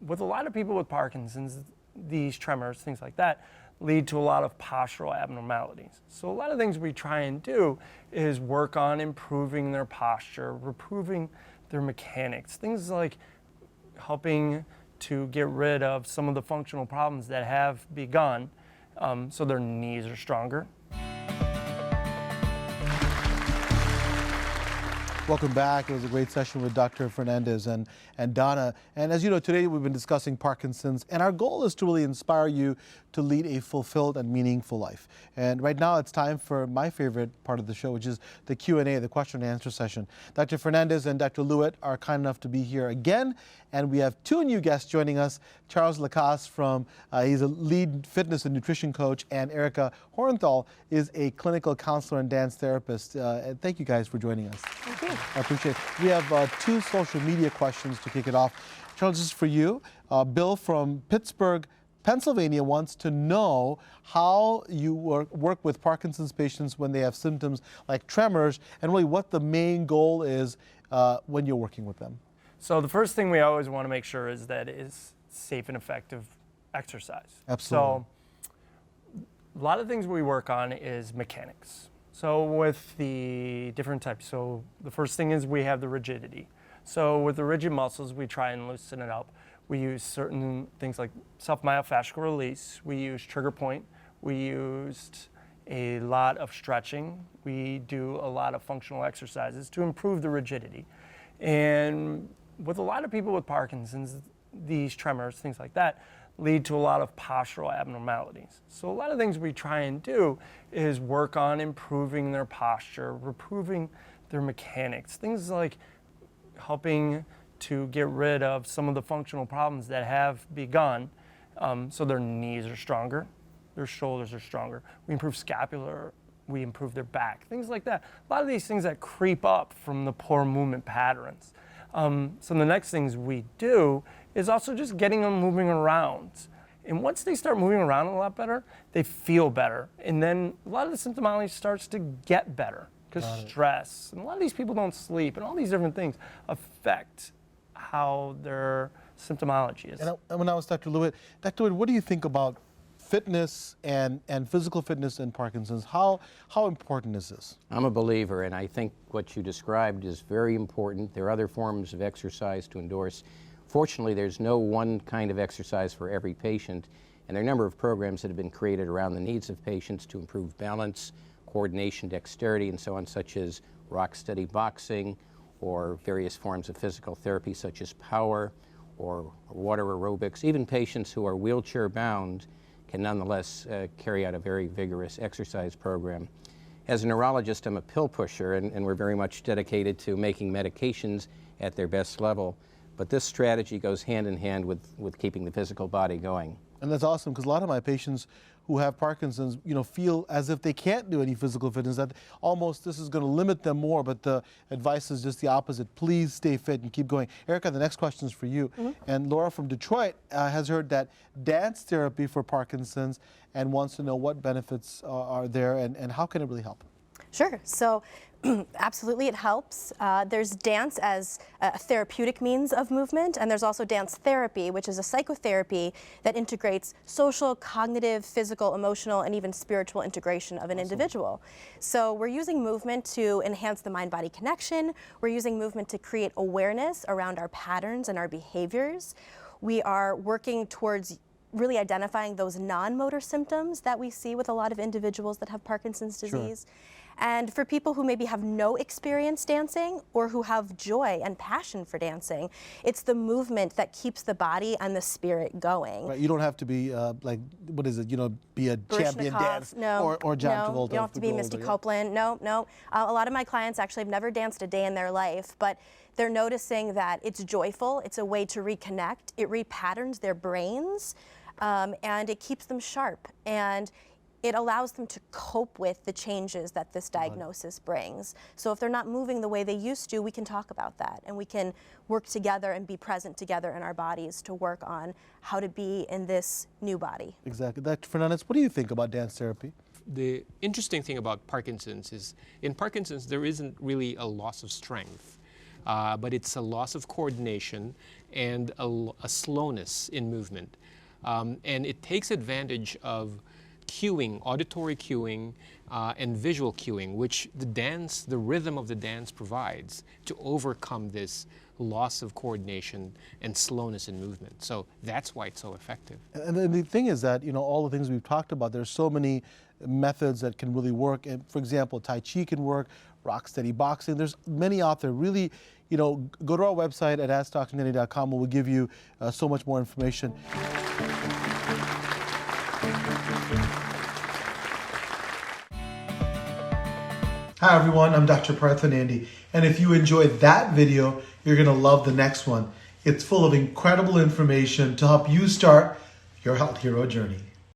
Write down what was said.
with a lot of people with Parkinson's, these tremors, things like that, lead to a lot of postural abnormalities. So a lot of things we try and do is work on improving their posture, improving their mechanics, things like helping to get rid of some of the functional problems that have begun, so their knees are stronger. Welcome back. It was a great session with Dr. Fernandez and Donna. And as you know, today we've been discussing Parkinson's, and our goal is to really inspire you to lead a fulfilled and meaningful life. And right now it's time for my favorite part of the show, which is the Q&A, the question and answer session. Dr. Fernandez and Dr. 𝗖𝗵𝗲𝗯 are kind enough to be here again, and we have two new guests joining us. Charles Lacasse from, he's a lead fitness and nutrition coach, and Erica Hornthal is a clinical counselor and dance therapist. And thank you guys for joining us. Thank you. I appreciate it. We have two social media questions to kick it off. Charles, this is for you. Bill from Pittsburgh, Pennsylvania wants to know how you work with Parkinson's patients when they have symptoms like tremors, and really what the main goal is when you're working with them. So the first thing we always want to make sure is that it's safe and effective exercise. Absolutely. So a lot of things we work on is mechanics. So with the different types, so the first thing is we have the rigidity. So with the rigid muscles, we try and loosen it up. We use certain things like self-myofascial release. We use trigger point. We used a lot of stretching. We do a lot of functional exercises to improve the rigidity. And with a lot of people with Parkinson's, these tremors, things like that, lead to a lot of postural abnormalities. So a lot of things we try and do is work on improving their posture, improving their mechanics, things like helping to get rid of some of the functional problems that have begun, so their knees are stronger, their shoulders are stronger. We improve scapular, we improve their back, things like that. A lot of these things that creep up from the poor movement patterns. So the next things we do is also just getting them moving around. And once they start moving around a lot better, they feel better. And then a lot of the symptomology starts to get better because stress, and a lot of these people don't sleep, and all these different things affect how their symptomology is. And when I was Dr. 𝗖𝗵𝗲𝗯, what do you think about fitness and physical fitness in Parkinson's? How important is this? I'm a believer, and I think what you described is very important. There are other forms of exercise to endorse. Fortunately, there's no one kind of exercise for every patient, and there are a number of programs that have been created around the needs of patients to improve balance, coordination, dexterity, and so on, such as rocksteady boxing, or various forms of physical therapy such as power or water aerobics. Even patients who are wheelchair bound can nonetheless carry out a very vigorous exercise program. As a neurologist, I'm a pill pusher, and we're very much dedicated to making medications at their best level. But this strategy goes hand in hand with keeping the physical body going. And that's awesome, because a lot of my patients who have Parkinson's, feel as if they can't do any physical fitness, that almost this is going to limit them more, but the advice is just the opposite. Please stay fit and keep going. Erica, the next question is for you. And Laura from Detroit has heard that dance therapy for Parkinson's and wants to know what benefits are there and how can it really help? Sure. So absolutely it helps. There's dance as a therapeutic means of movement, and there's also dance therapy, which is a psychotherapy that integrates social, cognitive, physical, emotional, and even spiritual integration of an individual. So we're using movement to enhance the mind-body connection. We're using movement to create awareness around our patterns and our behaviors. We are working towards really identifying those non-motor symptoms that we see with a lot of individuals that have Parkinson's disease. Sure. And for people who maybe have no experience dancing or who have joy and passion for dancing, it's the movement that keeps the body and the spirit going. Right, you don't have to be be a champion dance or John Travolta. You don't have to be Misty Copeland. No. A lot of my clients actually have never danced a day in their life, but they're noticing that it's joyful. It's a way to reconnect. It repatterns their brains, and it keeps them sharp. And it allows them to cope with the changes that this diagnosis brings. So if they're not moving the way they used to, we can talk about that, and we can work together and be present together in our bodies to work on how to be in this new body. Exactly. Dr. Fernandez, what do you think about dance therapy? The interesting thing about Parkinson's is, in Parkinson's, there isn't really a loss of strength. but it's a loss of coordination and a slowness in movement. And it takes advantage of cueing, auditory cueing, and visual cueing, which the rhythm of the dance provides to overcome this loss of coordination and slowness in movement. So that's why it's so effective. And the thing is that, all the things we've talked about, there's so many methods that can really work. And for example, Tai Chi can work, rocksteady boxing. There's many out there. Really, go to our website at AskDrNandi.com and we'll give you so much more information. Hi everyone, I'm Dr. Partha Nandi, and if you enjoyed that video, you're going to love the next one. It's full of incredible information to help you start your health hero journey.